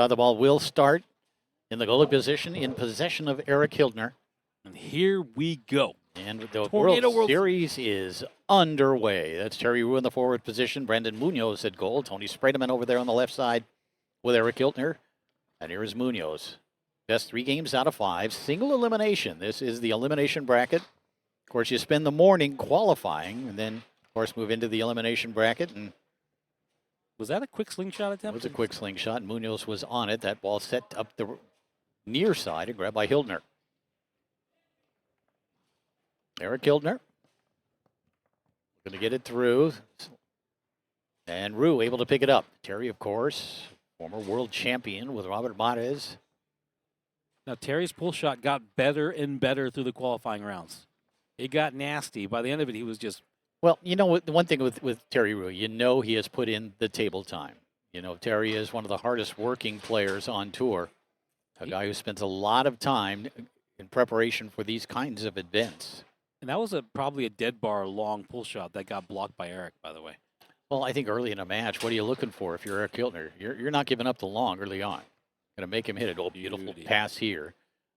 The ball will start in the goalie position in possession of Erik Hueltner. And here we go. And the World Series is underway. That's Terry Rue in the forward position. Brandon Munoz at goal. Tony Spredeman over there on the left side with Erik Hueltner. And here is Munoz. Best 3 games out of 5. Single elimination. This is the elimination bracket. Of course, you spend the morning qualifying and then, of course, move into the elimination bracket. And was that a quick slingshot attempt? It was a quick slingshot. Munoz was on it. That ball set up the near side and grabbed by Hueltner. Erik Hueltner going to get it through. And Rue able to pick it up. Terry, of course, former world champion with Robert Mares. Now, Terry's pull shot got better and better through the qualifying rounds. It got nasty. By the end of it, he was just... Well, you know, the one thing with Terry Rue, you know he has put in the table time. You know, Terry is one of the hardest working players on tour. A guy who spends a lot of time in preparation for these kinds of events. And that was probably a dead bar long pull shot that got blocked by Erik, by the way. Well, I think early in a match, what are you looking for if you're Erik Hueltner? You're not giving up the long early on. Going to make him hit it. Oh, beautiful pass here.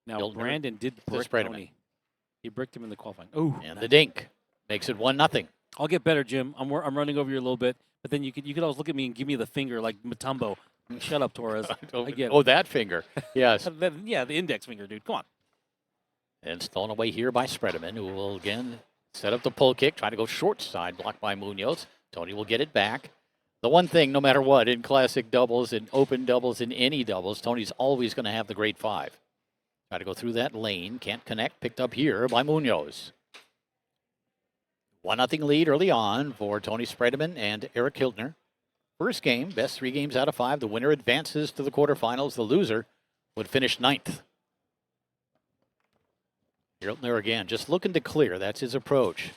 Now, Hueltner Brandon did brick Tony. He bricked him in the qualifying. Oh, and the dink makes it 1-0. I'll get better, Jim. I'm running over you a little bit, but then you could always look at me and give me the finger like Mutombo. Shut up, Torres. I get it. Oh, that finger. Yes. Yeah, the index finger, dude. Come on. And stolen away here by Spredeman, who will again set up the pull kick, try to go short side, blocked by Munoz. Tony will get it back. The one thing, no matter what, in classic doubles, in open doubles, in any doubles, Tony's always going to have the great 5. Try to go through that lane, can't connect, picked up here by Munoz. 1-0 lead early on for Tony Spredeman and Erik Hueltner. First game, best 3 games out of 5. The winner advances to the quarterfinals. The loser would finish 9th. Hueltner again, just looking to clear. That's his approach.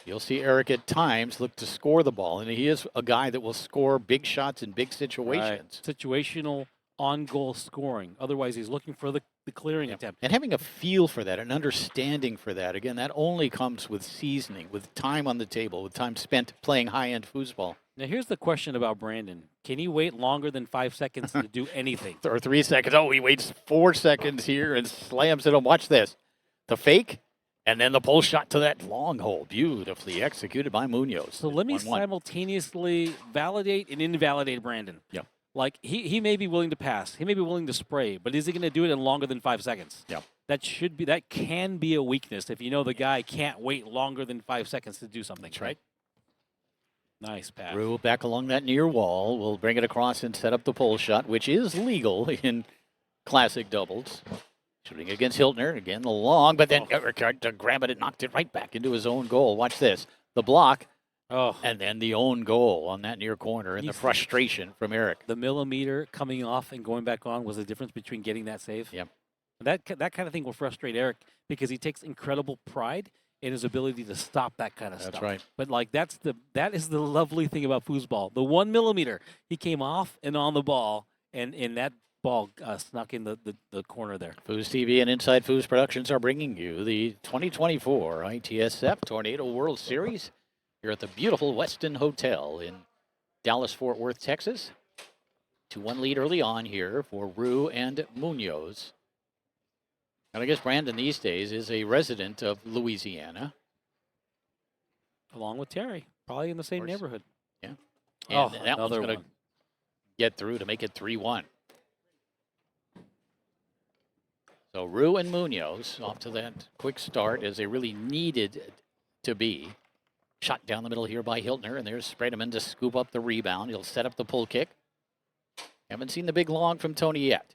You'll see Erik at times look to score the ball, and he is a guy that will score big shots in big situations. Right. Situational on-goal scoring. Otherwise, he's looking for the clearing attempt. And having a feel for that, an understanding for that, again, that only comes with seasoning, with time on the table, with time spent playing high-end foosball. Now, here's the question about Brandon. Can he wait longer than 5 seconds to do anything? Or 3 seconds. Oh, he waits 4 seconds here and slams it home. Watch this. The fake, and then the pull shot to that long hole. Beautifully executed by Munoz. So let me simultaneously validate and invalidate Brandon. Yeah. Like, he may be willing to pass. He may be willing to spray, but is he going to do it in longer than 5 seconds? Yeah. That can be a weakness if you know the guy can't wait longer than 5 seconds to do something, right? Nice pass. Rue back along that near wall. Will bring it across and set up the pull shot, which is legal in classic doubles. Shooting against Hueltner. Again, the long, but then Erik tried to grab it and knocked it right back into his own goal. Watch this. The block, and then the own goal on that near corner, and the frustration from Erik. The millimeter coming off and going back on was the difference between getting that save. Yep. That kind of thing will frustrate Erik because he takes incredible pride in his ability to stop that kind of stuff. That's right. But like that is the lovely thing about foosball. The 1 millimeter, he came off and on the ball, and that ball snuck in the corner there. Foos TV and Inside Foos Productions are bringing you the 2024 ITSF Tornado World Series here at the beautiful Westin Hotel in Dallas-Fort Worth, Texas. 2-1 lead early on here for Rue and Munoz. And I guess Brandon these days is a resident of Louisiana. Along with Terry, probably in the same neighborhood. Yeah. And that one's another going to get through to make it 3-1. So Rue and Munoz off to that quick start as they really needed to be. Shot down the middle here by Hueltner, and there's Spredeman to scoop up the rebound. He'll set up the pull kick. Haven't seen the big long from Tony yet.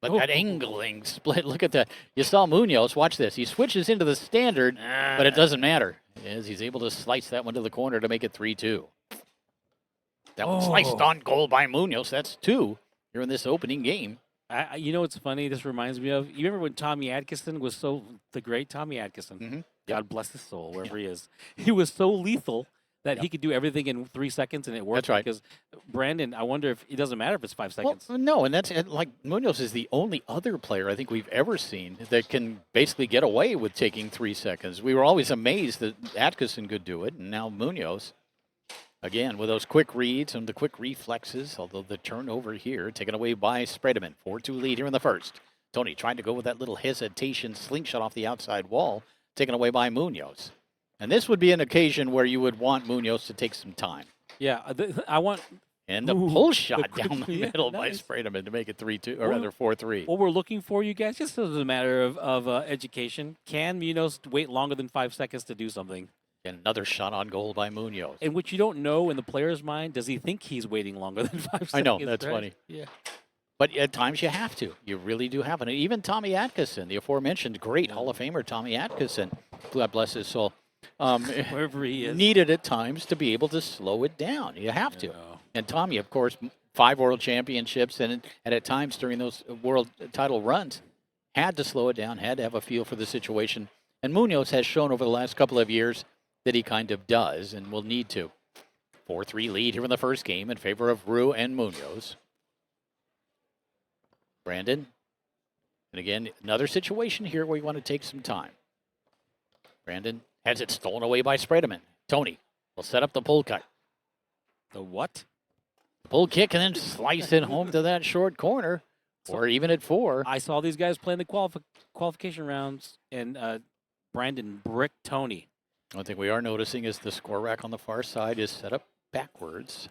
But that angling split, look at that. You saw Munoz, watch this. He switches into the standard, but it doesn't matter as he's able to slice that one to the corner to make it 3-2. That one sliced on goal by Munoz. That's 2 here in this opening game. You know what's funny? This reminds me of, you remember when Tommy Atkinson was the great Tommy Atkinson, Mm-hmm. God bless his soul, wherever he is. He was so lethal that he could do everything in 3 seconds, and it worked. That's right. Because Brandon, I wonder if it doesn't matter if it's 5 seconds. Well, no, and that's like Munoz is the only other player I think we've ever seen that can basically get away with taking 3 seconds. We were always amazed that Atkinson could do it, and now Munoz. Again, with those quick reads and the quick reflexes, although the turnover here taken away by Spredeman. 4-2 lead here in the first. Tony trying to go with that little hesitation slingshot off the outside wall, taken away by Munoz. And this would be an occasion where you would want Munoz to take some time. Yeah, I want. And the pull shot quick- down the yeah, middle nice. by Spredeman to make it 3-2, or Well, rather 4-3. What we're looking for, you guys, just as a matter of education, can Munoz wait longer than 5 seconds to do something? And another shot on goal by Munoz. And what you don't know in the player's mind, does he think he's waiting longer than 5 seconds? I know, that's right? funny. Yeah. But at times you have to. You really do have to. And even Tommy Atkinson, the aforementioned great Hall of Famer Tommy Atkinson, God bless his soul, Wherever he is. needed at times to be able to slow it down. You have to. Yeah. And Tommy, of course, 5 world championships, and at times during those world title runs, had to slow it down, had to have a feel for the situation. And Munoz has shown over the last couple of years that he kind of does and will need to. 4-3 lead here in the first game in favor of Rue and Munoz. Brandon. And again, another situation here where you want to take some time. Brandon has it stolen away by Spredeman. Tony will set up the pull cut. The what? Pull kick and then slice it home to that short corner, or even at 4. I saw these guys playing the qualification rounds, and Brandon bricked Tony. One thing we are noticing is the score rack on the far side is set up backwards,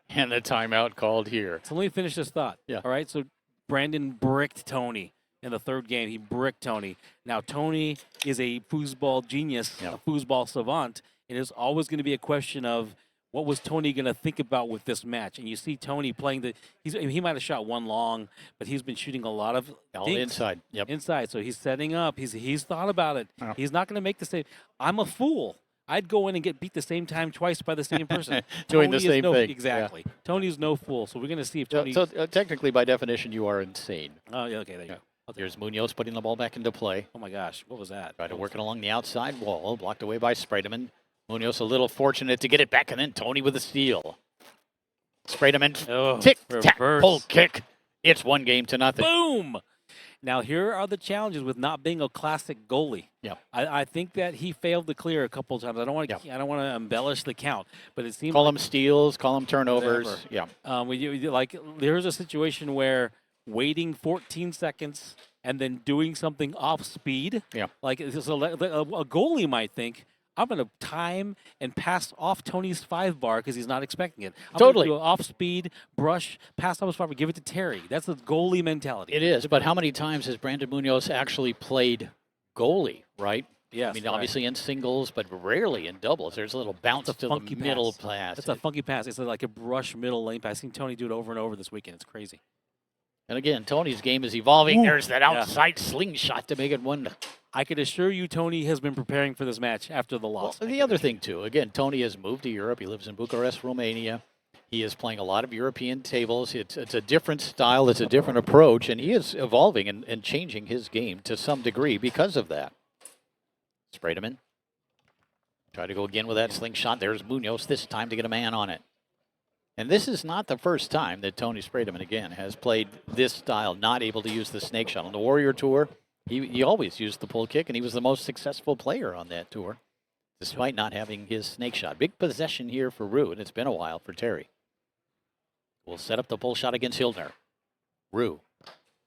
and the timeout called here. So let me finish this thought. Yeah. All right. So Brandon bricked Tony in the third game. He bricked Tony. Now Tony is a foosball genius, Yeah. a foosball savant. It is always going to be a question of what was Tony going to think about with this match. And you see Tony playing he might have shot one long, but he's been shooting a lot of All dinks inside. Yep. inside. So he's setting up. He's thought about it. Yeah. He's not going to make the same. I'm a fool. I'd go in and get beat the same time twice by the same person. Doing the Tony is same no, thing. Exactly. Tony's no fool. So we're going to see if So, Tony. technically, by definition, you are insane. Oh, yeah, okay, there you Yeah. go. Here's Munoz putting the ball back into play. Oh my gosh, what was that? Try to work it along the outside wall, blocked away by Spredeman. Munoz a little fortunate to get it back, and then Tony with a steal. Spredeman, Oh, tic-tac, reverse. pull kick. It's 1-0. Boom! Now here are the challenges with not being a classic goalie. Yeah. I think that he failed to clear a couple of times. I don't want to embellish the count, but it seems Call them steals, call them turnovers. Whatever. Yeah. like there's a situation where waiting 14 seconds and then doing something off speed. Yeah. Like a goalie might think, I'm going to time and pass off Tony's 5 bar because he's not expecting it. I'm Totally. Gonna do off speed, brush, pass off his 5 bar, give it to Terry. That's the goalie mentality. It is, but how many times has Brandon Munoz actually played goalie, right? Yes, I mean, right. obviously in singles, but rarely in doubles. There's a little bounce It's a to the funky middle pass. pass. That's a funky pass. It's like a brush middle lane pass. I've seen Tony do it over and over this weekend. It's crazy. And again, Tony's game is evolving. Ooh. There's that Yeah. outside slingshot to make it 1. I can assure you Tony has been preparing for this match after the Well, loss. the other thing, too, again, Tony has moved to Europe. He lives in Bucharest, Romania. He is playing a lot of European tables. It's a different style. It's a different approach. And he is evolving and changing his game to some degree because of that. Spredeman. Try to go again with that slingshot. There's Munoz this time to get a man on it. And this is not the first time that Tony Spredeman, again, has played this style, not able to use the snake shot. On the Warrior Tour, he always used the pull kick, and he was the most successful player on that tour, despite not having his snake shot. Big possession here for Rue, and it's been a while for Terry. We'll set up the pull shot against Hueltner. Rue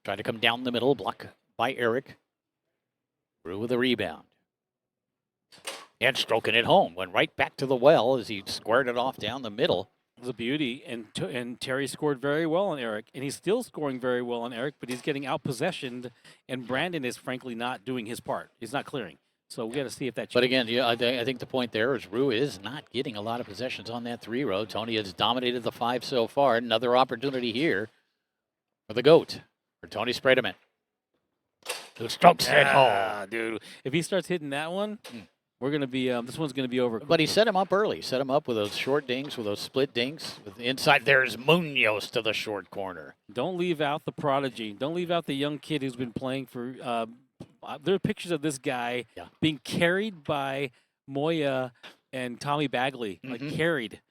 trying to come down the middle, block by Erik. Rue with a rebound. And stroking it home. Went right back to the well as he squared it off down the middle. It was a beauty, and Terry scored very well on Erik, and he's still scoring very well on Erik, but he's getting out-possessioned, and Brandon is frankly not doing his part. He's not clearing. So we got to see if that changes. But again, yeah, I think the point there is Rue is not getting a lot of possessions on that 3-row. Tony has dominated the 5 so far. Another opportunity here for the GOAT, for Tony Spredeman, who strokes it home. Dude, if he starts hitting that one, we're gonna be. This one's gonna be over. But he set him up early. Set him up with those short dings, with those split dings. With the inside, there's Munoz to the short corner. Don't leave out the prodigy. Don't leave out the young kid who's been playing for. There are pictures of this guy being carried by Moya and Tommy Bagley, like carried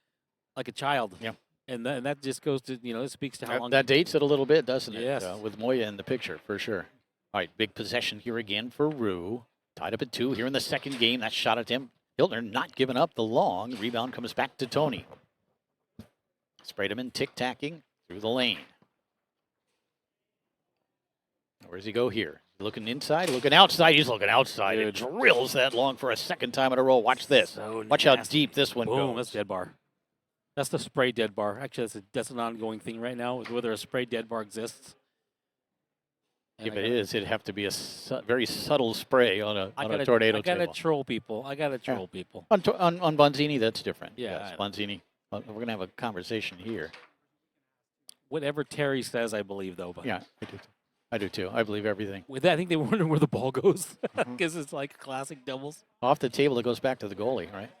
like a child. Yeah. And that just goes to, it speaks to how long. That dates it a little bit, doesn't it? Yes. With Moya in the picture, for sure. All right, big possession here again for Rue. Tied up at 2 here in the second game. That shot at him. Hueltner not giving up the long. Rebound comes back to Tony. Spredeman tic-tacking through the lane. Where does he go here? Looking inside, looking outside. He's looking outside. It drills that long for a second time in a row. Watch this. So Watch how deep this one Boom, goes. that's dead bar. That's the spray dead bar. Actually, that's an ongoing thing right now, whether a spray dead bar exists. And If it is, it'd have to be a very subtle spray on a tornado table. I gotta troll people. People. On Bonzini, that's different. Yeah, yes, Bonzini. We're going to have a conversation here. Whatever Terry says, I believe, though. But yeah, I do too. I believe everything. With that, I think they wonder where the ball goes because it's like classic doubles. Off the table, it goes back to the goalie, right?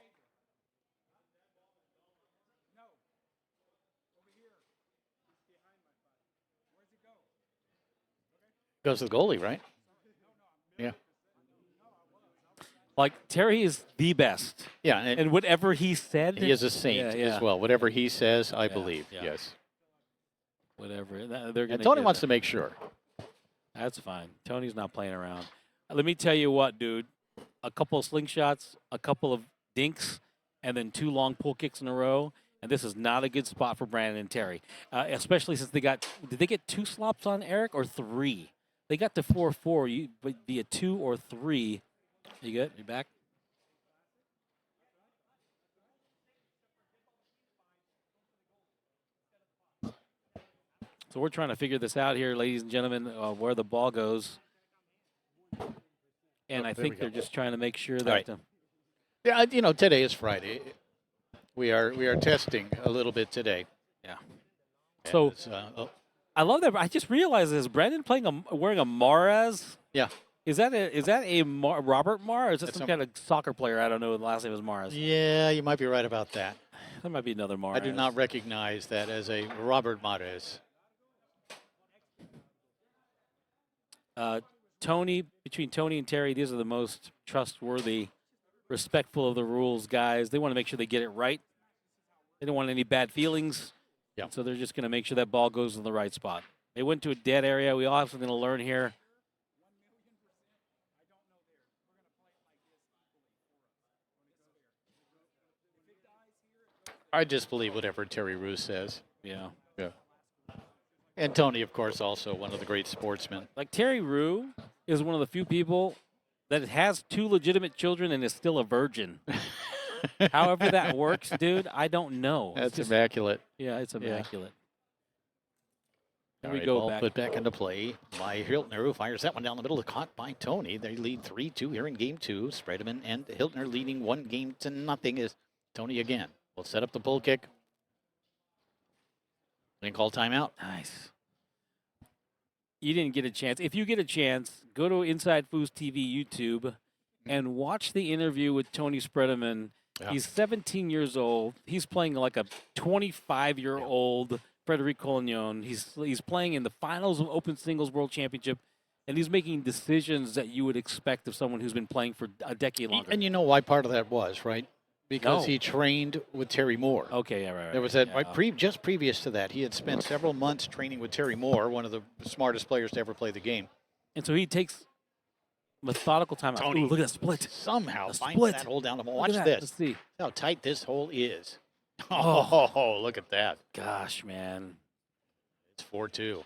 Goes to the goalie, right? Yeah. Like, Terry is the best. Yeah. And whatever he said. He is a saint as well. Whatever he says, I believe. Yeah. Yes. Whatever. They're gonna Tony wants to make sure. That's fine. Tony's not playing around. Let me tell you what, dude. A couple of slingshots, a couple of dinks, and then 2 long pull kicks in a row. And this is not a good spot for Brandon and Terry, especially since they got. Did they get 2 slops on Erik or 3? They got to 4-4. But be a 2 or 3. You good? You back? So we're trying to figure this out here, ladies and gentlemen, where the ball goes. And I think they're just trying to make sure that. Yeah, today is Friday. We are testing a little bit today. Yeah. So I love that. I just realized this. Brandon wearing a Maraz. Yeah. Is that a Robert Marr, or is that some kind of soccer player? I don't know. The last name is Maraz. Yeah, you might be right about that. There might be another Maraz. I do not recognize that as a Robert Mares. Between Tony and Terry, these are the most trustworthy, respectful of the rules guys. They want to make sure they get it right. They don't want any bad feelings. Yeah. So they're just going to make sure that ball goes in the right spot. They went to a dead area. We all have something to learn here. I just believe whatever Terry Roos says. Yeah. Yeah. And Tony, of course, also one of the great sportsmen. Like Terry Rue is one of the few people that has 2 legitimate children and is still a virgin. However that works, dude, I don't know. That's immaculate. Yeah, it's immaculate. Here we go. Ball put back into play by Hueltner, who fires that one down the middle, caught by Tony. They lead 3-2 here in game 2. Spredeman and Hueltner leading 1-0 is Tony again. We'll set up the pull kick. And call timeout. Nice. You didn't get a chance. If you get a chance, go to Inside Foos TV YouTube and watch the interview with Tony Spredeman. Yeah. He's 17 years old. He's playing like a 25-year-old Frederic Collignon. He's playing in the finals of Open Singles World Championship, and he's making decisions that you would expect of someone who's been playing for a decade longer. And you know why part of that was, right? Because he trained with Terry Moore. Okay, yeah, right. There was that just previous to that, he had spent several months training with Terry Moore, one of the smartest players to ever play the game. And so he takes methodical time out. Tony, ooh, look at that split. Somehow finds that hole down the hole. Watch this. Let's see how tight this hole is. Oh, look at that. Gosh, man. It's 4-2.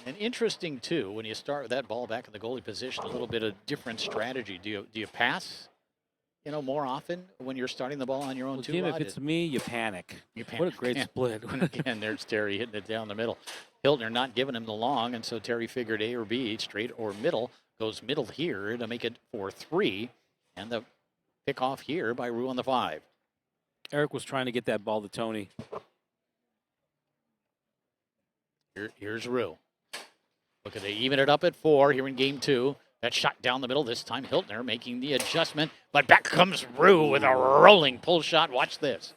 And interesting, too, when you start with that ball back in the goalie position, a little bit of different strategy. Do you pass, more often when you're starting the ball on your own Jim, if it's me, you panic. What a great split. And there's Terry hitting it down the middle. Hueltner not giving him the long, and so Terry figured A or B, straight or middle. Goes middle here to make it 4-3. And the pick off here by Rue on the 5. Erik was trying to get that ball to Tony. Here's Rue. Look at they even it up at 4 here in game 2. That shot down the middle this time. Hueltner making the adjustment, but back comes Rue with a rolling pull shot. Watch this.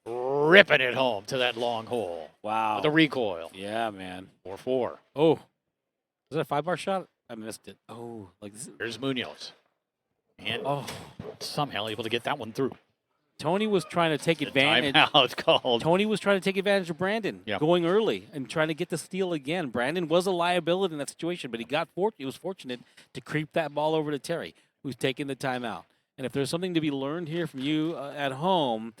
Ripping it home to that long hole. Wow. With a recoil. Yeah, man. 4-4. Oh. Is that a 5-bar shot? I missed it. Oh. Like this. Here's Munoz. And somehow able to get that one through. Tony was trying to take advantage. Timeout called. Tony was trying to take advantage of Brandon going early and trying to get the steal again. Brandon was a liability in that situation, but he was fortunate to creep that ball over to Terry, who's taking the timeout. And if there's something to be learned here from you at home,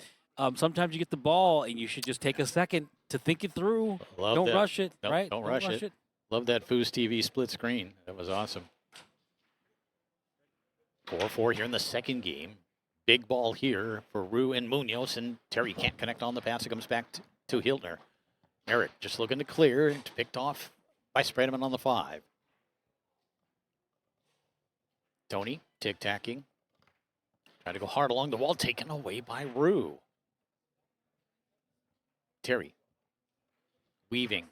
Sometimes you get the ball and you should just take a second to think it through. Love Don't that. rush it, Nope, right? Don't rush it. Love that Foos TV split screen. That was awesome. 4-4 here in the second game. Big ball here for Rue and Munoz, and Terry can't connect on the pass. It comes back to Hueltner. Erik just looking to clear and picked off by Spredeman on the 5. Tony tic-tacking. Trying to go hard along the wall, taken away by Rue. Terry weaving.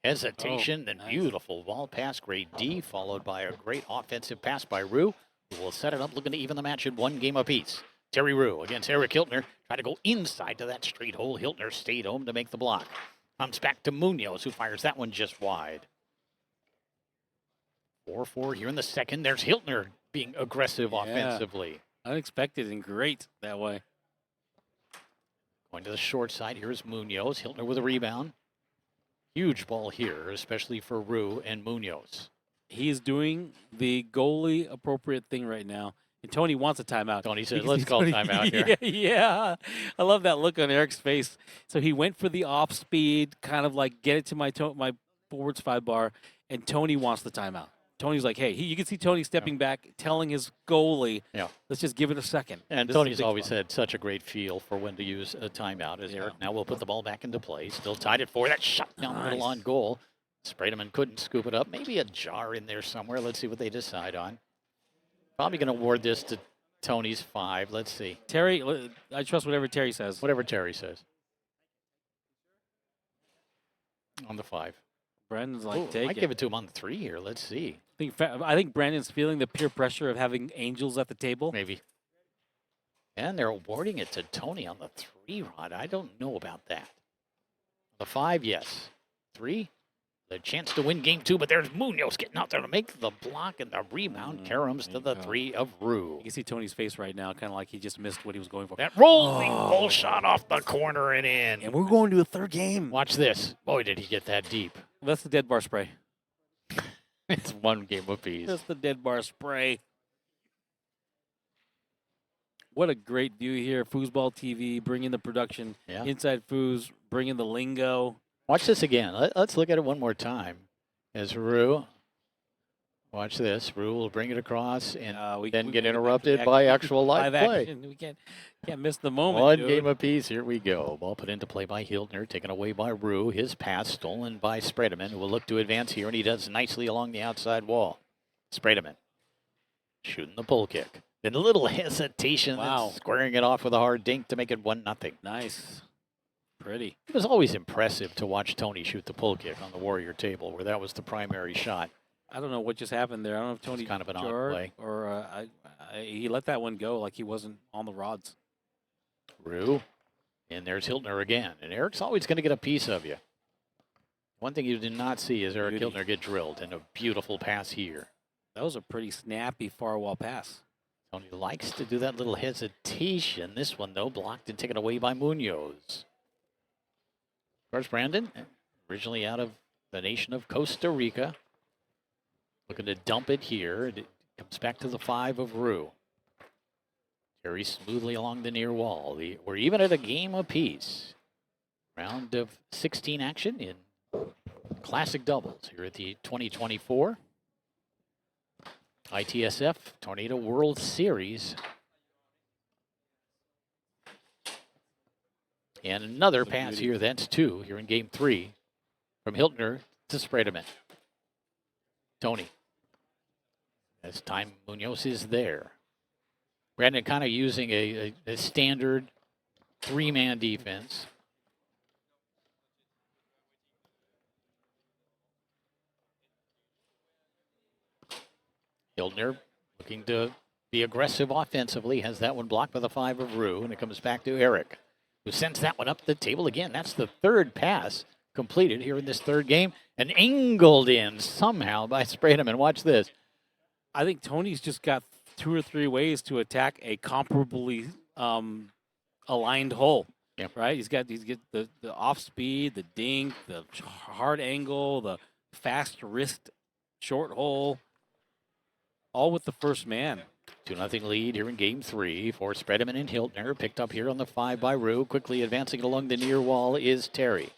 Hesitation, then nice. Beautiful ball pass, grade D, followed by a great offensive pass by Rue, who will set it up, looking to even the match in 1 game apiece. Terry Rue against Erik Hueltner, trying to go inside to that straight hole. Hueltner stayed home to make the block. Comes back to Munoz, who fires that one just wide. 4-4 here in the second. There's Hueltner being aggressive offensively. Unexpected and great that way. Going to the short side, here's Munoz. Hueltner with a rebound. Huge ball here, especially for Rue and Munoz. He's doing the goalie appropriate thing right now. And Tony wants a timeout. Tony said, let's call timeout here. Yeah. I love that look on Eric's face. So he went for the off speed, kind of like get it to my forwards 5 bar, and Tony wants the timeout. Tony's like, hey, you can see Tony stepping back, telling his goalie, let's just give it a second. And Tony's always had such a great feel for when to use a timeout. As Erik now will put the ball back into play. Still tied at 4. That shot down the middle on goal. Spredeman couldn't scoop it up. Maybe a jar in there somewhere. Let's see what they decide on. Probably going to award this to Tony's 5. Let's see. Terry, I trust whatever Terry says. Whatever Terry says. On the 5. Brandon's like, I give it to him on the 3 here. Let's see. I think Brandon's feeling the peer pressure of having angels at the table. Maybe. And they're awarding it to Tony on the 3 rod. I don't know about that. The 5, yes. 3, the chance to win game 2, but there's Munoz getting out there to make the block and the rebound. Caroms to the 3 of Rue. You can see Tony's face right now, kind of like he just missed what he was going for. That rolling pull shot off the corner and in. And we're going to a 3rd game. Watch this. Boy, did he get that deep. That's the dead bar spray. It's 1 game apiece. That's the dead bar spray. What a great view here. Foosball TV, bringing the production. Inside Foos, bringing the lingo. Watch this again. Let's look at it one more time. As Rue, watch this. Rue will bring it across and then get interrupted by actual live play. We can't miss the moment. 1 game apiece. Here we go. Ball put into play by Hueltner, taken away by Rue. His pass stolen by Spredeman, who will look to advance here, and he does nicely along the outside wall. Spredeman shooting the pull kick. Then a little hesitation, squaring it off with a hard dink to make it 1-0. Nice. Pretty. It was always impressive to watch Tony shoot the pull kick on the Warrior table, where that was the primary shot. I don't know what just happened there. I don't know if Tony kind of an odd play, or he let that one go like he wasn't on the rods. Rue, and there's Hueltner again, and Erik's always going to get a piece of you. One thing you did not see is Erik Hueltner get drilled, and a beautiful pass here. That was a pretty snappy far wall pass. Tony likes to do that little hesitation. This one, though, blocked and taken away by Munoz. Of course, Brandon, originally out of the nation of Costa Rica, looking to dump it here. It comes back to the 5 of Rue. Very smoothly along the near wall. We're even at a game apiece. Round of 16 action in classic doubles here at the 2024 ITSF Tornado World Series. And another pass here. That's 2 here in game 3 from Hueltner to Spredeman. Tony. As time Munoz is there. Brandon kind of using a standard 3-man defense. Hueltner looking to be aggressive offensively. Has that one blocked by the 5 of Rue, and it comes back to Erik, who sends that one up the table again. That's the 3rd pass completed here in this 3rd game, and angled in somehow by Spredeman. Watch this. I think Tony's just got 2 or 3 ways to attack a comparably aligned hole. Yep. Right? He's got the off speed, the dink, the hard angle, the fast wrist short hole, all with the first man. 2-0 lead here in game 3 for Spredeman and Hueltner. Picked up here on the 5 by Rue. Quickly advancing along the near wall is Terry.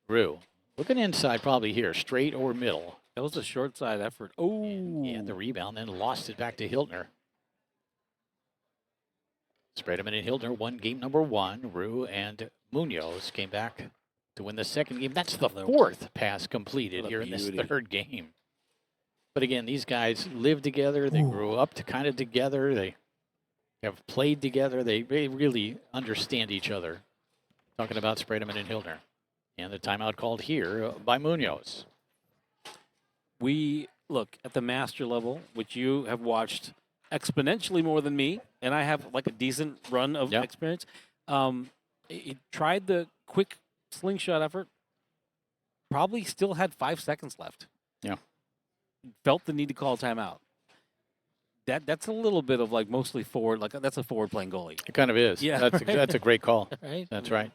Rue looking inside probably here, straight or middle. That was a short side effort. Oh. And the rebound, then lost it back to Hueltner. Spredeman and Hueltner won game number 1. Rue and Munoz came back to win the second game. That's the 4th pass completed here in this 3rd game. But again, these guys live together. They grew up kind of together. They have played together. They really understand each other. Talking about Spredeman and Hueltner. And the timeout called here by Munoz. We look at the master level, which you have watched exponentially more than me, and I have like a decent run of experience. It tried the quick slingshot effort, probably still had 5 seconds left. Yeah. Felt the need to call a timeout. That's a little bit of like mostly forward, like that's a forward playing goalie. It kind of is. Yeah, That's a great call. Right? That's right.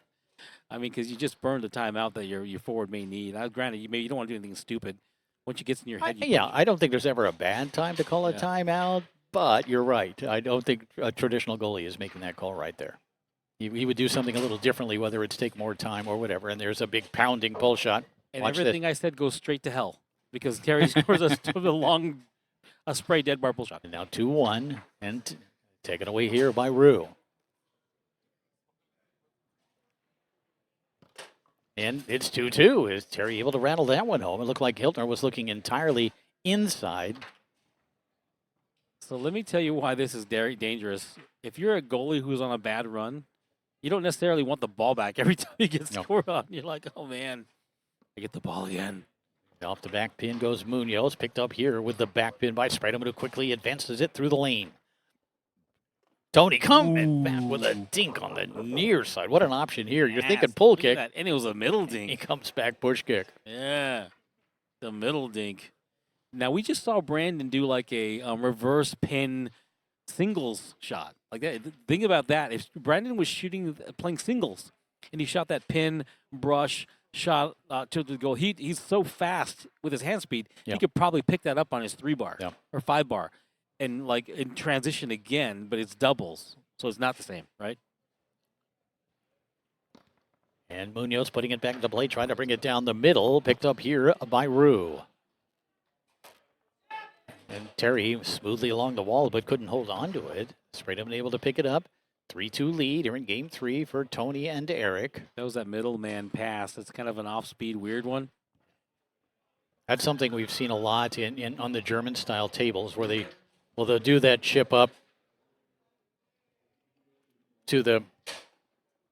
I mean, because you just burned the timeout that your forward may need. Granted, you don't want to do anything stupid. Once you get in your head, I don't think there's ever a bad time to call a timeout, but you're right. I don't think a traditional goalie is making that call right there. He would do something a little differently, whether it's take more time or whatever, and there's a big pounding pull shot. And everything I said goes straight to hell because Terry scores a spray dead bar pull shot. And now 2-1, and taken away here by Rue. And it's 2-2. Is Terry able to rattle that one home? It looked like Hueltner was looking entirely inside. So let me tell you why this is very dangerous. If you're a goalie who's on a bad run, you don't necessarily want the ball back every time you get scored on. You're like, oh, man, I get the ball again. Off the back pin goes Munoz. Picked up here with the back pin by Spredeman, who quickly advances it through the lane. Tony coming back with a dink on the near side. What an option here. You're thinking pull kick. And it was a middle dink. He comes back push kick. Yeah, the middle dink. Now, we just saw Brandon do like a reverse pin singles shot. Like that. Think about that. If Brandon was playing singles, and he shot that pin, brush, shot to the goal, he's so fast with his hand speed, he could probably pick that up on his 3-bar or 5-bar. And like in transition again, but it's doubles, so it's not the same, right? And Munoz putting it back into play, trying to bring it down the middle. Picked up here by Rue. And Terry smoothly along the wall, but couldn't hold on to it. Spredeman able to pick it up. 3-2 lead here in game 3 for Tony and Erik. That was that middleman pass. That's kind of an off-speed weird one. That's something we've seen a lot on the German-style tables where they'll do that chip up to the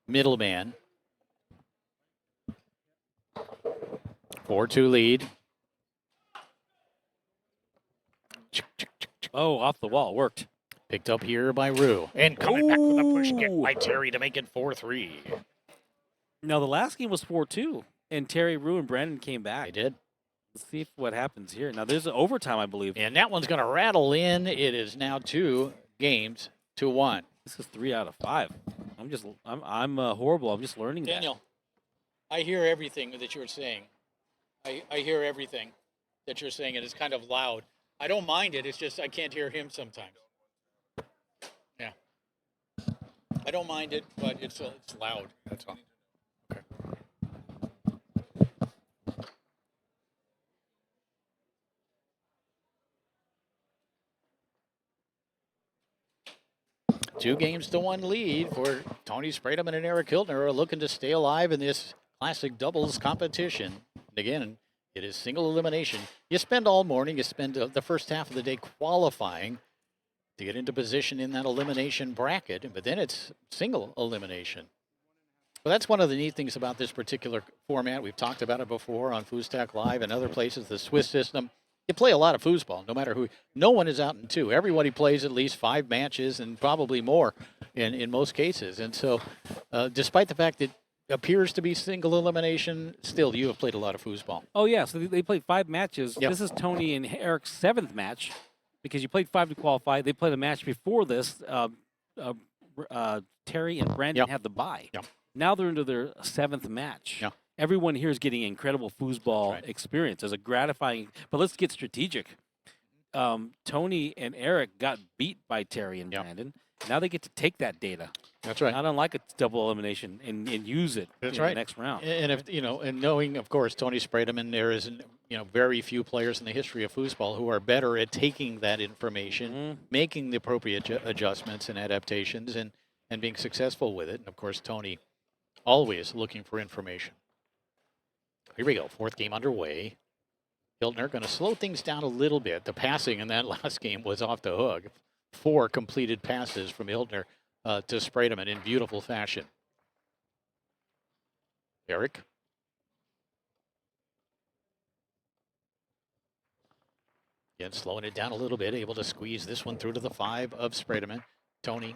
middleman. 4-2 lead. Oh, off the wall. Worked. Picked up here by Rue. And coming back with a push kick by Terry to make it 4-3. Now, the last game was 4-2, and Terry, Rue, and Brandon came back. They did. Let's see what happens here. Now, there's an overtime, I believe. And that one's going to rattle in. It is now 2 games to 1. This is 3 out of 5. I'm horrible. I'm just learning Daniel, I hear everything that you're saying. I hear everything that you're saying, and it's kind of loud. I don't mind it. It's just I can't hear him sometimes. Yeah. I don't mind it, but it's loud. That's all. Okay. Two games to 1 lead for Tony Spredeman and Erik Hueltner are looking to stay alive in this classic doubles competition. And again, it is single elimination. You spend all morning, you spend the first half of the day qualifying to get into position in that elimination bracket, but then it's single elimination. Well, that's one of the neat things about this particular format. We've talked about it before on Foostak Live and other places, the Swiss system. You play a lot of foosball, no matter who. No one is out in 2. Everybody plays at least 5 matches and probably more in most cases. And so despite the fact that it appears to be single elimination, still you have played a lot of foosball. Oh, yeah. So they played 5 matches. Yep. This is Tony and Erik's 7th match because you played 5 to qualify. They played a match before this. Terry and Brandon had the bye. Yep. Now they're into their 7th match. Yep. Everyone here is getting incredible foosball experience as a gratifying. But let's get strategic. Tony and Erik got beat by Terry and Brandon. Now they get to take that data. That's right. Not unlike a double elimination and use it in the next round. And if and knowing, of course, Tony Spredeman, there is very few players in the history of foosball who are better at taking that information, making the appropriate adjustments and adaptations, and being successful with it. And of course, Tony always looking for information. Here we go, fourth game underway. Hueltner going to slow things down a little bit. The passing in that last game was off the hook. 4 completed passes from Hueltner to Spredeman in beautiful fashion. Erik. Again, slowing it down a little bit, able to squeeze this one through to the 5 of Spredeman. Tony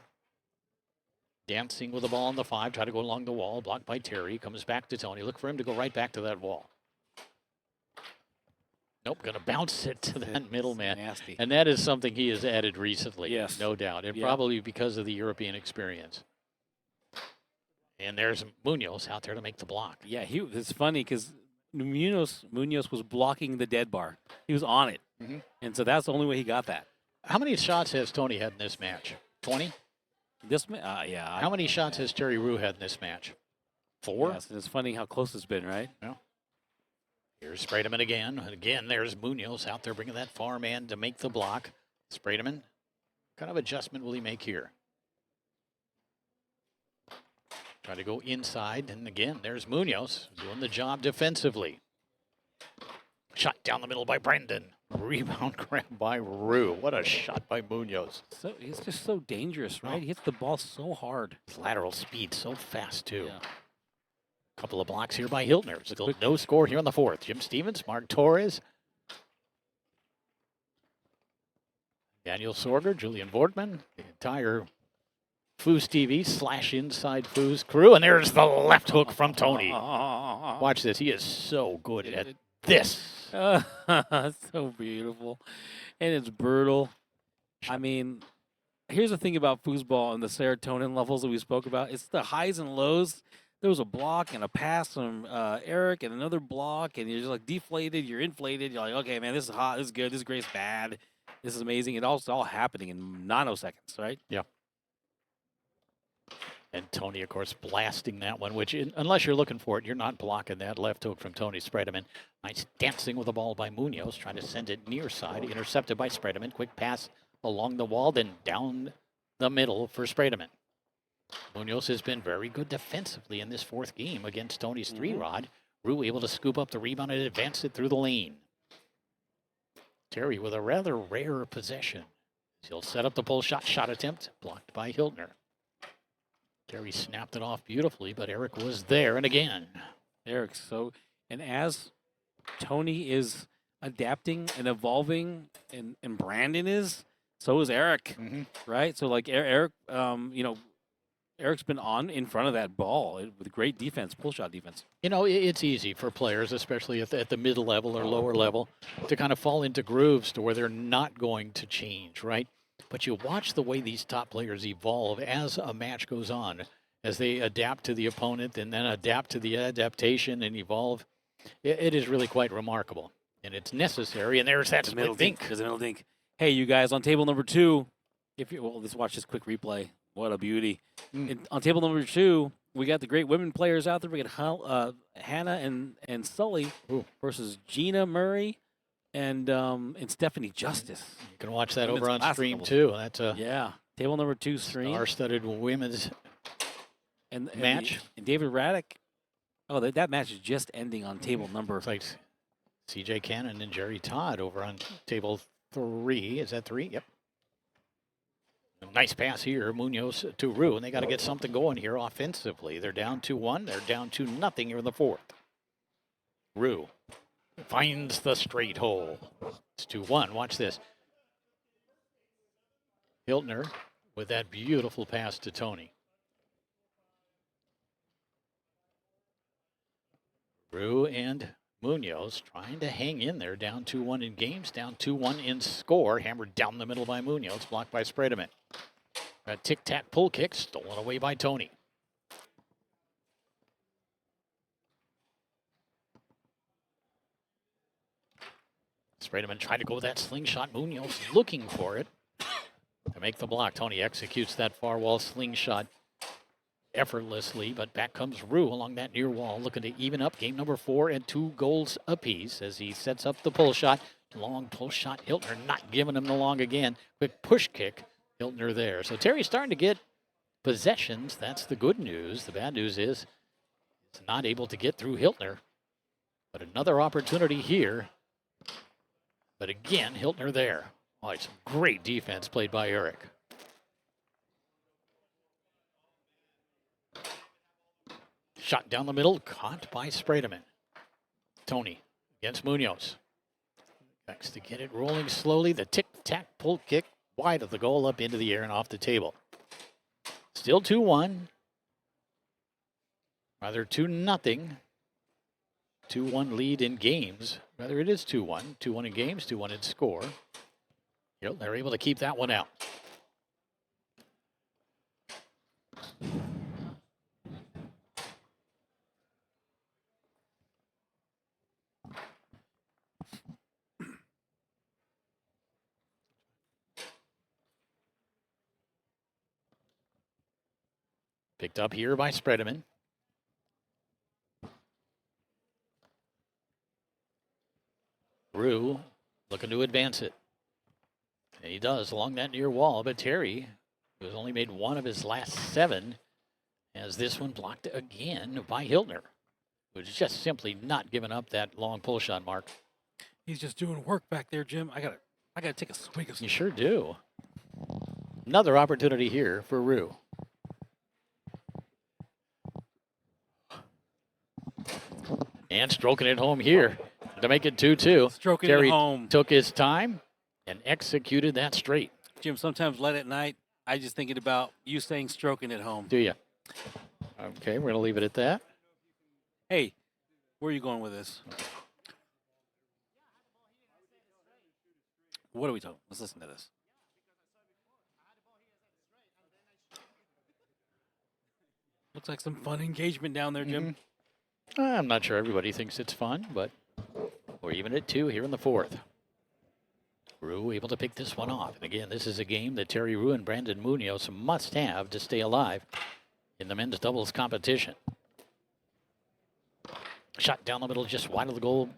dancing with the ball on the 5, try to go along the wall, blocked by Terry, comes back to Tony. Look for him to go right back to that wall. Nope, going to bounce it to that middleman. Nasty. And that is something he has added recently, yes, no doubt, and probably because of the European experience. And there's Munoz out there to make the block. Yeah, it's funny because Munoz was blocking the dead bar. He was on it. And so that's the only way he got that. How many shots has Tony had in this match? 20? Yeah. How many shots has Terry Rue had in this match? 4? Yes, and it's funny how close it's been, right? Yeah. Here's Spredeman again. And again, there's Munoz out there bringing that far man to make the block. Spredeman, what kind of adjustment will he make here? Try to go inside. And again, there's Munoz doing the job defensively. Shot down the middle by Brandon. Rebound grab by Rue. What a shot by Munoz. So he's just so dangerous, right? He hits the ball so hard. His lateral speed so fast, too. Yeah. Couple of blocks here by Hueltner. Still no score here on the 4th. Jim Stevens, Mark Torres, Daniel Sorger, Julian Vortman, the entire Foos TV / Inside Foos crew. And there's the left hook from Tony. Watch this. He is so good at this. So beautiful. And it's brutal. I mean, here's the thing about foosball and the serotonin levels that we spoke about. It's the highs and lows. There was a block and a pass from Erik and another block, and you're just like deflated, you're inflated. You're like, okay, man, this is hot, this is good, this is great, it's bad, this is amazing. It's all happening in nanoseconds, right? Yeah. And Tony, of course, blasting that one, which, unless you're looking for it, you're not blocking that left hook from Tony Spredeman. Nice dancing with the ball by Munoz, trying to send it near side, intercepted by Spredeman. Quick pass along the wall, then down the middle for Spredeman. Munoz has been very good defensively in this 4th game against Tony's 3-rod. Rue able to scoop up the rebound and advance it through the lane. Terry with a rather rare possession. He'll set up the pull shot attempt, blocked by Hueltner. Terry snapped it off beautifully, but Erik was there, and again. And as Tony is adapting and evolving, and Brandon is, so is Erik, right? So like Erik, Erik's been in front of that ball with great defense, pull shot defense. It's easy for players, especially at the middle level or lower level, to kind of fall into grooves to where they're not going to change, right? But you watch the way these top players evolve as a match goes on, as they adapt to the opponent and then adapt to the adaptation and evolve. It is really quite remarkable, and it's necessary. And there's that middle dink. There's a middle dink. Hey, you guys, on table number 2, let's watch this quick replay. What a beauty. On table number 2, we got the great women players out there. We got Hannah and Sully versus Gina Murray and Stephanie Justice. You can watch that over on stream, too. That's table number 2 stream. Star-studded women's match. And David Raddick. Oh, that match is just ending on table number. It's like C.J. Cannon and Jerry Todd over on table 3. Is that 3? Yep. Nice pass here, Munoz to Rue, and they got to get something going here offensively. They're down 2-1. They're down 2-0 here in the 4th. Rue finds the straight hole. It's 2-1. Watch this. Hueltner with that beautiful pass to Tony. Rue and Munoz trying to hang in there, down 2-1 in games, down 2-1 in score. Hammered down the middle by Munoz, blocked by Spredeman. A tic-tac pull kick, stolen away by Tony. Spredeman tried to go with that slingshot. Munoz looking for it to make the block. Tony executes that far wall slingshot effortlessly, but back comes Rue along that near wall, looking to even up game number 4 and 2 goals apiece as he sets up the pull shot. Long pull shot. Hueltner not giving him the long again. Quick push kick. Hueltner there. So Terry's starting to get possessions. That's the good news. The bad news is he's not able to get through Hueltner. But another opportunity here. But again, Hueltner there. Oh, it's great defense played by Erik. Shot down the middle, caught by Spredeman. Tony against Munoz. Next to get it rolling slowly. The tic-tac pull kick wide of the goal, up into the air and off the table. Still 2-1. Rather 2-0. 2-1 lead in games. Rather it is 2-1. 2-1 in games, 2-1 in score. Yep, they're able to keep that one out. Picked up here by Spredeman. Rue looking to advance it. And he does along that near wall, but Terry, who has only made 1 of his last 7, has this one blocked again by Hueltner, who's just simply not giving up that long pull shot, Mark. He's just doing work back there, Jim. I gotta take a swig of You sure do. Another opportunity here for Rue. And stroking it home here to make it 2-2. Stroking Terry it home. Took his time and executed that straight. Jim, sometimes late at night, I just thinking about you saying stroking it home. Do you? Okay, we're going to leave it at that. Hey, where are you going with this? What are we talking? Let's listen to this. Looks like some fun engagement down there, Jim. I'm not sure everybody thinks it's fun, but we're even at 2 here in the 4th. Rue able to pick this one off. And again, this is a game that Terry Rue and Brandon Munoz must have to stay alive in the men's doubles competition. Shot down the middle, just wide of the goal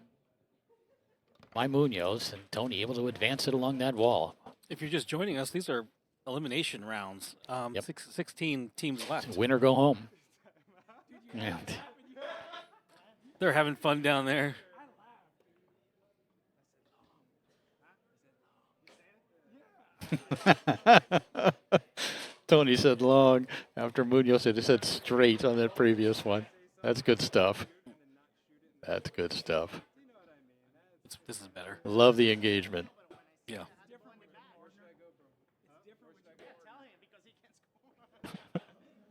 by Munoz, and Tony able to advance it along that wall. If you're just joining us, these are elimination rounds. 16 teams left. Win or go home. Yeah. They're having fun down there. Tony said long after Munoz said straight on that previous one. That's good stuff. That's good stuff. This is better. Love the engagement. Yeah.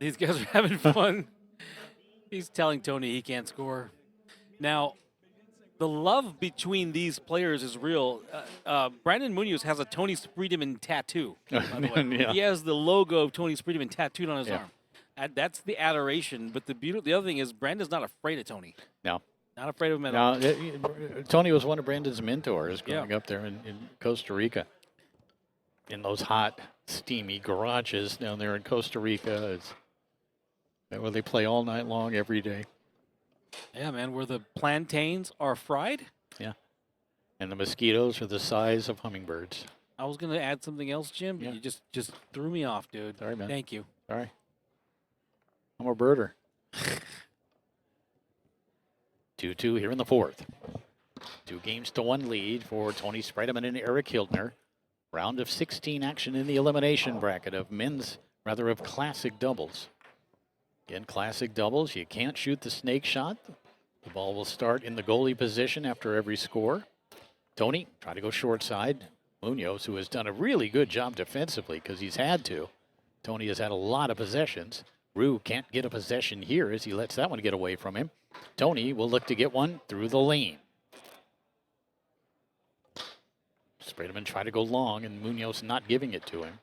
These guys are having fun. He's telling Tony he can't score. Now, the love between these players is real. Brandon Munoz has a Tony Spredeman tattoo. By the way. Yeah. He has the logo of Tony Spredeman tattooed on his arm. That's the adoration. But the other thing is Brandon's not afraid of Tony. No. Not afraid of him at all. Tony was one of Brandon's mentors growing up there in Costa Rica. In those hot, steamy garages down there in Costa Rica. It's where they play all night long every day. Yeah, man, where the plantains are fried. Yeah. And the mosquitoes are the size of hummingbirds. I was going to add something else, Jim, but you just threw me off, dude. Sorry, man. Thank you. Sorry. I'm a birder. 2-2 here in the 4th. 2-1 lead for Tony Spredeman and Erik Hueltner. Round of 16 action in the elimination bracket of classic doubles. Again, classic doubles, you can't shoot the snake shot. The ball will start in the goalie position after every score. Tony, try to go short side. Munoz, who has done a really good job defensively because he's had to. Tony has had a lot of possessions. Rue can't get a possession here as he lets that one get away from him. Tony will look to get one through the lane. Spredeman try to go long, and Munoz not giving it to him.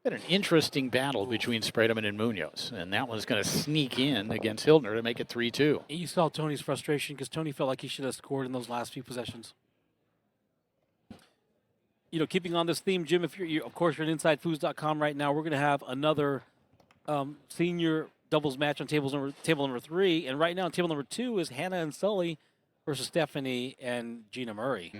Been an interesting battle between Spredeman and Munoz, and that one's going to sneak in against Hueltner to make it 3-2. You saw Tony's frustration because Tony felt like he should have scored in those last few possessions. keeping on this theme, Jim, if of course, you're at InsideFoods.com right now, we're going to have another senior doubles match on table number 3. And right now on table number 2 is Hannah and Sully versus Stephanie and Gina Murray.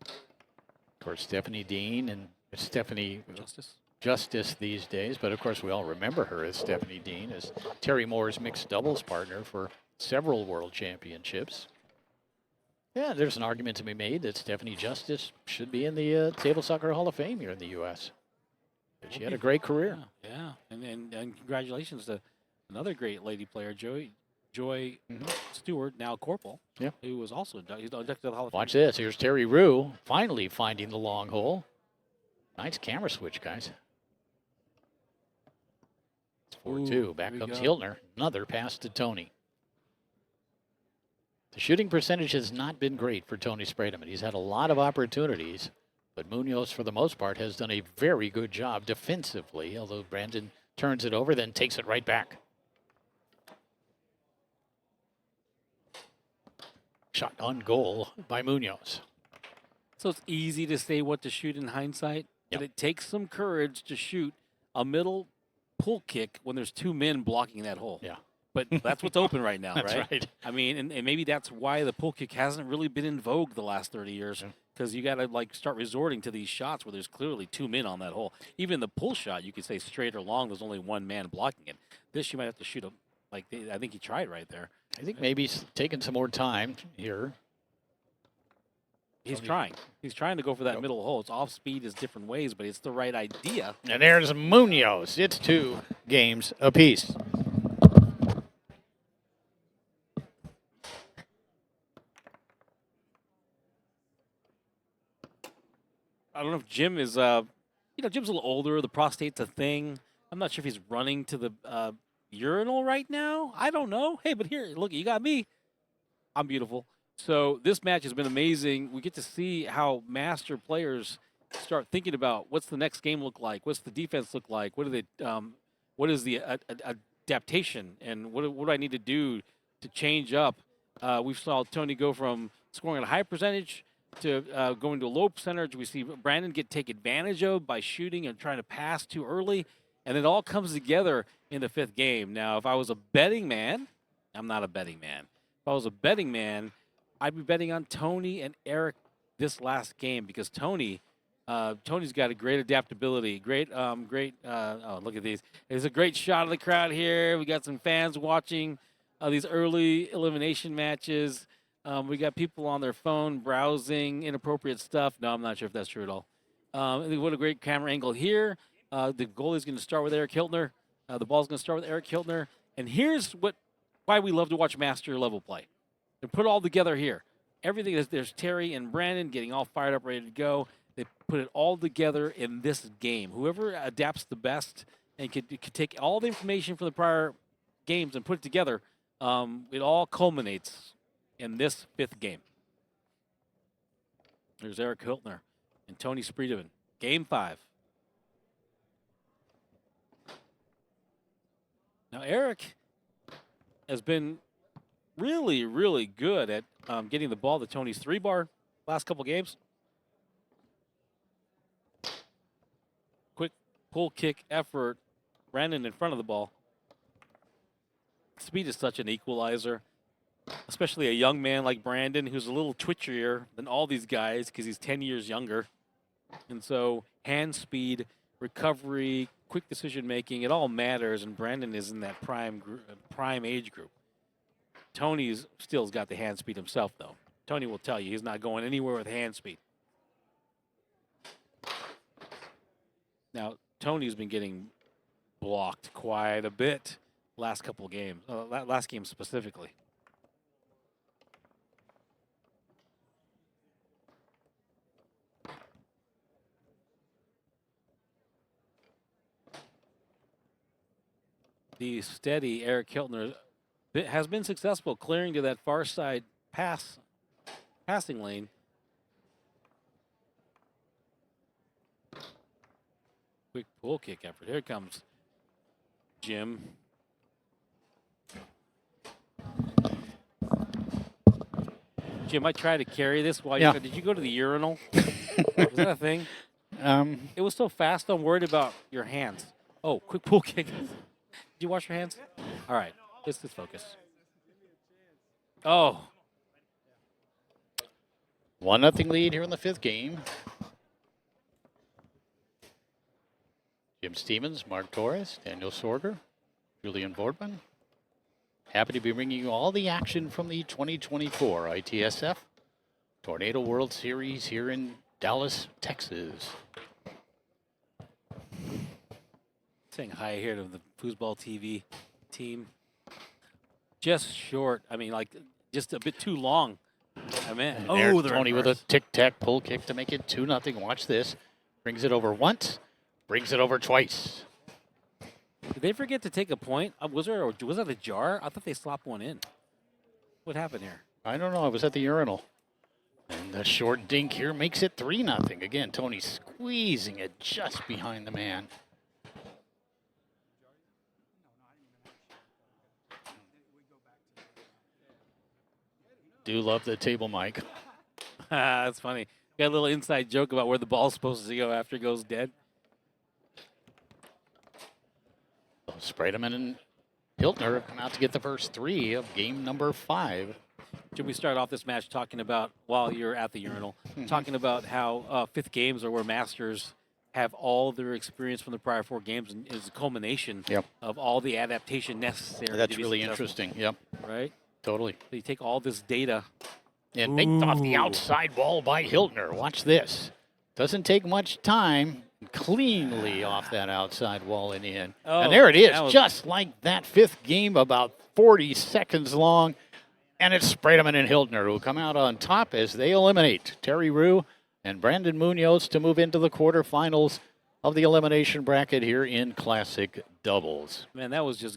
Of course, Stephanie Dean and Stephanie Justice. Justice these days, but of course we all remember her as Stephanie Dean, as Terry Moore's mixed doubles partner for several world championships. Yeah, there's an argument to be made that Stephanie Justice should be in the Table Soccer Hall of Fame here in the U.S. She had a great career. Yeah. And congratulations to another great lady player, Joy Stewart, now Corporal, who was also inducted to the Hall of Fame. Watch this. Here's Terry Rue finally finding the long hole. Nice camera switch, guys. It's 4-2. Back comes Hueltner. Another pass to Tony. The shooting percentage has not been great for Tony Spredeman. He's had a lot of opportunities, but Munoz, for the most part, has done a very good job defensively, although Brandon turns it over, then takes it right back. Shot on goal by Munoz. So it's easy to say what to shoot in hindsight, but it takes some courage to shoot a middle pull kick when there's 2 men blocking that hole. Yeah. But that's what's open right now, That's right? right. I mean, and maybe that's why the pull kick hasn't really been in vogue the last 30 years, because you got to start resorting to these shots where there's clearly 2 men on that hole. Even the pull shot, you could say straight or long, there's only 1 man blocking it. This you might have to shoot I think he tried right there. I think maybe he's taking some more time here. He's trying. He's trying to go for that middle hole. It's off speed is different ways, but it's the right idea. And there's Munoz. It's 2 games apiece. I don't know if Jim is, Jim's a little older. The prostate's a thing. I'm not sure if he's running to the urinal right now. I don't know. Hey, but here, look, you got me. I'm beautiful. So this match has been amazing. We get to see how master players start thinking about what's the next game look like, what's the defense look like, what is the adaptation, and what do I need to do to change up. We saw Tony go from scoring at a high percentage to going to a low percentage. We see Brandon take advantage of by shooting and trying to pass too early, and it all comes together in the 5th game. Now, if I was a betting man, I'm not a betting man. If I was a betting man, I'd be betting on Tony and Erik this last game, because Tony's got a great adaptability. Oh, look at these. There's a great shot of the crowd here. We got some fans watching these early elimination matches. We got people on their phone browsing inappropriate stuff. No, I'm not sure if that's true at all. What a great camera angle here. The goalie's going to start with Erik Hueltner. The ball's going to start with Erik Hueltner. And here's why we love to watch master level play. They put it all together here. Everything is there's Terry and Brandon getting all fired up, ready to go. They put it all together in this game. Whoever adapts the best and could take all the information from the prior games and put it together, it all culminates in this 5th game. There's Erik Hueltner and Tony Spredeman. Game 5. Now, Erik has been really, really good at getting the ball to Tony's 3-bar last couple games. Quick pull kick effort. Brandon in front of the ball. Speed is such an equalizer, especially a young man like Brandon, who's a little twitchier than all these guys because he's 10 years younger. And so hand speed, recovery, quick decision making, it all matters, and Brandon is in that prime age group. Tony's still's got the hand speed himself, though. Tony will tell you he's not going anywhere with hand speed. Now, Tony's been getting blocked quite a bit last couple games, last game specifically. The steady Erik Hueltner has been successful clearing to that far side passing lane. Quick pull kick effort. Here comes Jim. Jim, I tried to carry this while you did you go to the urinal? Was that a thing? It was so fast. I'm worried about your hands. Oh, quick pool kick. Did you wash your hands? All right. Let's focus. Oh. 1-0 lead here in the 5th game. Jim Stevens, Mark Torres, Daniel Sorger, Julian Boardman. Happy to be bringing you all the action from the 2024 ITSF Tornado World Series here in Dallas, Texas. Saying hi here to the Foosball TV team. Just short. I mean, like, just a bit too long. I mean, There's Tony with a tic-tac pull kick to make it 2-0. Watch this. Brings it over once, brings it over twice. Did they forget to take a point? Was that a jar? I thought they slopped one in. What happened here? I don't know. I was at the urinal. And the short dink here makes it 3-0. Again, Tony squeezing it just behind the man. Do love the table mic. That's funny. Got a little inside joke about where the ball's supposed to go after it goes dead. Spredeman and Hueltner have come out to get the first 3 of game number 5. Should we start off this match talking about, while you're at the urinal, talking about how 5th games are where masters have all their experience from the prior 4 games and is a culmination of all the adaptation necessary. That's really interesting. Yep. Right? Totally. So you take all this data. And baked off the outside wall by Hueltner. Watch this. Doesn't take much time. Cleanly off that outside wall and in. Oh, and there it is, just like that 5th game, about 40 seconds long. And it's Spredeman and Hueltner who come out on top as they eliminate Terry Rue and Brandon Munoz to move into the quarterfinals of the elimination bracket here in Classic Doubles. Man, that was just